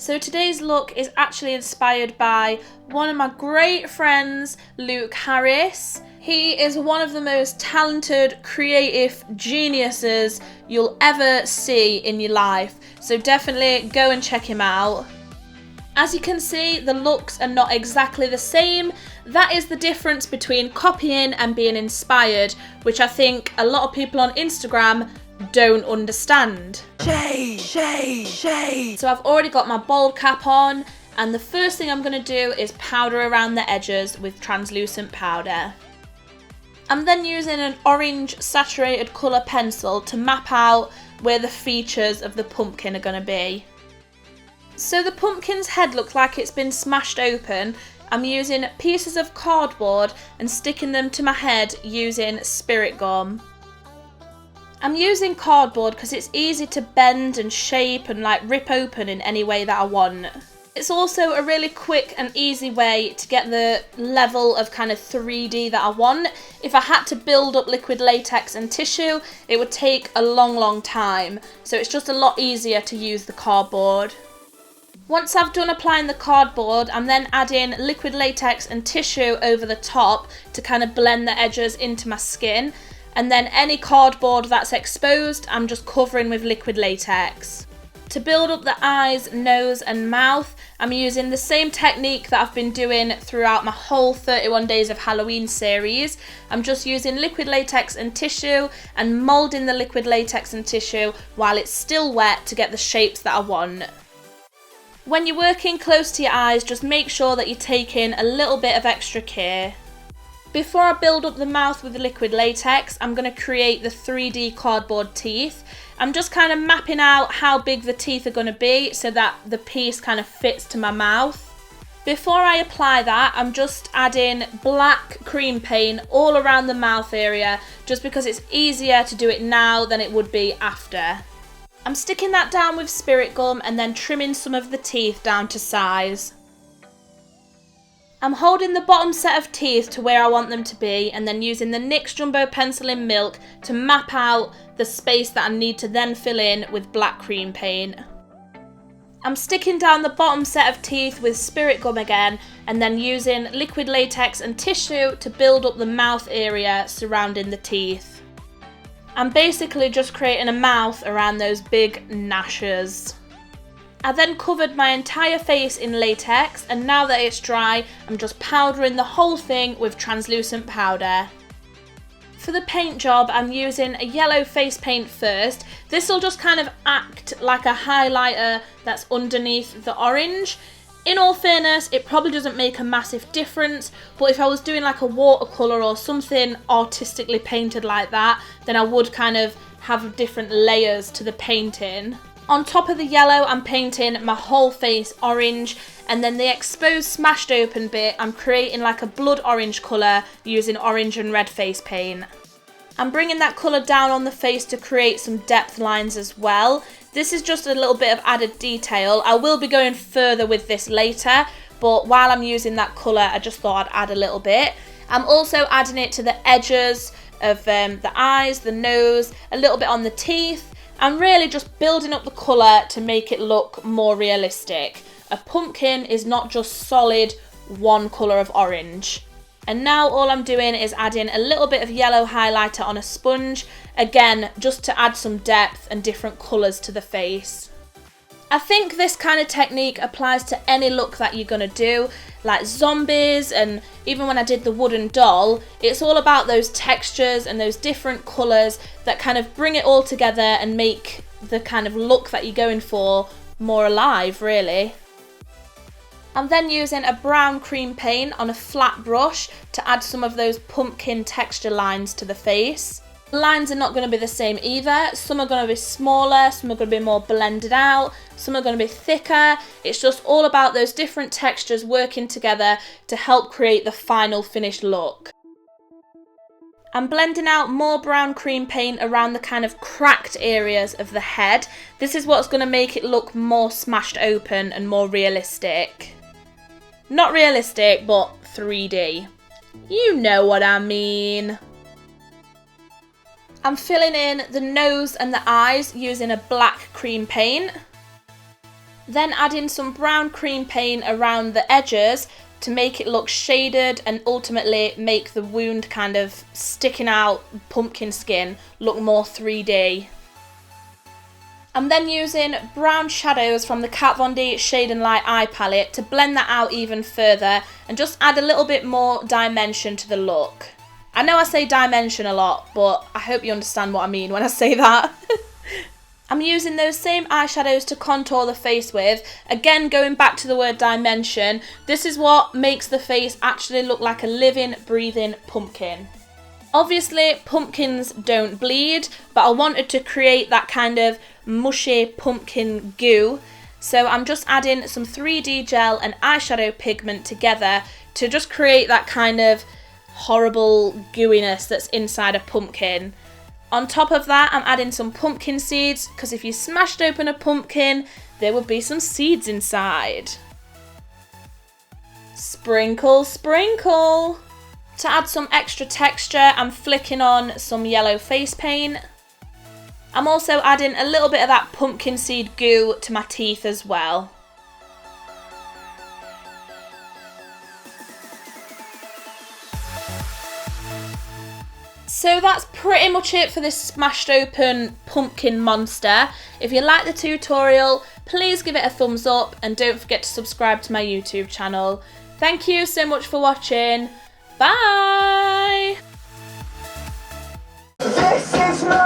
So today's look is actually inspired by one of my great friends, Luke Harris. He is one of the most talented, creative geniuses you'll ever see in your life. So definitely go and check him out. As you can see, the looks are not exactly the same. That is the difference between copying and being inspired, which I think a lot of people on Instagram don't understand. Shade. So I've already got my bald cap on, and the first thing I'm going to do is powder around the edges with translucent powder. I'm then using an orange saturated colour pencil to map out where the features of the pumpkin are going to be. So the pumpkin's head looks like it's been smashed open. I'm using pieces of cardboard and sticking them to my head using spirit gum. I'm using cardboard because it's easy to bend and shape and rip open in any way that I want. It's also a really quick and easy way to get the level of kind of 3D that I want. If I had to build up liquid latex and tissue, it would take a long time. So it's just a lot easier to use the cardboard. Once I've done applying the cardboard, I'm then adding liquid latex and tissue over the top to kind of blend the edges into my skin. And then any cardboard that's exposed, I'm just covering with liquid latex. To build up the eyes, nose and mouth, I'm using the same technique that I've been doing throughout my whole 31 Days of Halloween series. I'm just using liquid latex and tissue and moulding the liquid latex and tissue while it's still wet to get the shapes that I want. When you're working close to your eyes, just make sure that you're taking a little bit of extra care. Before I build up the mouth with the liquid latex, I'm going to create the 3D cardboard teeth. I'm just kind of mapping out how big the teeth are going to be so that the piece kind of fits to my mouth. Before I apply that, I'm just adding black cream paint all around the mouth area, just because it's easier to do it now than it would be after. I'm sticking that down with spirit gum and then trimming some of the teeth down to size. I'm holding the bottom set of teeth to where I want them to be and then using the NYX Jumbo Pencil in Milk to map out the space that I need to then fill in with black cream paint. I'm sticking down the bottom set of teeth with spirit gum again and then using liquid latex and tissue to build up the mouth area surrounding the teeth. I'm basically just creating a mouth around those big gnashes. I then covered my entire face in latex, and now that it's dry, I'm just powdering the whole thing with translucent powder. For the paint job, I'm using a yellow face paint first. This will just kind of act like a highlighter that's underneath the orange. In all fairness, it probably doesn't make a massive difference, but if I was doing like a watercolour or something artistically painted like that, then I would kind of have different layers to the painting. On top of the yellow, I'm painting my whole face orange, and then the exposed smashed open bit, I'm creating like a blood orange colour using orange and red face paint. I'm bringing that colour down on the face to create some depth lines as well. This is just a little bit of added detail. I will be going further with this later, but while I'm using that colour, I just thought I'd add a little bit. I'm also adding it to the edges of the eyes, the nose, a little bit on the teeth. I'm really just building up the colour to make it look more realistic. A pumpkin is not just solid one colour of orange. And now all I'm doing is adding a little bit of yellow highlighter on a sponge, again just to add some depth and different colours to the face. I think this kind of technique applies to any look that you're going to do, like zombies, and even when I did the wooden doll, it's all about those textures and those different colours that kind of bring it all together and make the kind of look that you're going for more alive, really. I'm then using a brown cream paint on a flat brush to add some of those pumpkin texture lines to the face. The lines are not going to be the same either. Some are going to be smaller, some are going to be more blended out, some are going to be thicker. It's just all about those different textures working together to help create the final finished look. I'm blending out more brown cream paint around the kind of cracked areas of the head. This is what's going to make it look more smashed open and more realistic. Not realistic, but 3D. You know what I mean. I'm filling in the nose and the eyes using a black cream paint. Then add in some brown cream paint around the edges to make it look shaded and ultimately make the wound kind of sticking out pumpkin skin look more 3D. I'm then using brown shadows from the Kat Von D Shade and Light eye palette to blend that out even further and just add a little bit more dimension to the look. I know I say dimension a lot, but I hope you understand what I mean when I say that. I'm using those same eyeshadows to contour the face with, again going back to the word dimension. This is what makes the face actually look like a living, breathing pumpkin. Obviously, pumpkins don't bleed, but I wanted to create that kind of mushy pumpkin goo. So I'm just adding some 3D gel and eyeshadow pigment together to just create that kind of horrible gooiness that's inside a pumpkin. On top of that, I'm adding some pumpkin seeds, because if you smashed open a pumpkin, there would be some seeds inside. Sprinkle, sprinkle. To add some extra texture, I'm flicking on some yellow face paint. I'm also adding a little bit of that pumpkin seed goo to my teeth as well. So that's pretty much it for this smashed open pumpkin monster. If you like the tutorial, please give it a thumbs up and don't forget to subscribe to my YouTube channel. Thank you so much for watching. Bye! This is my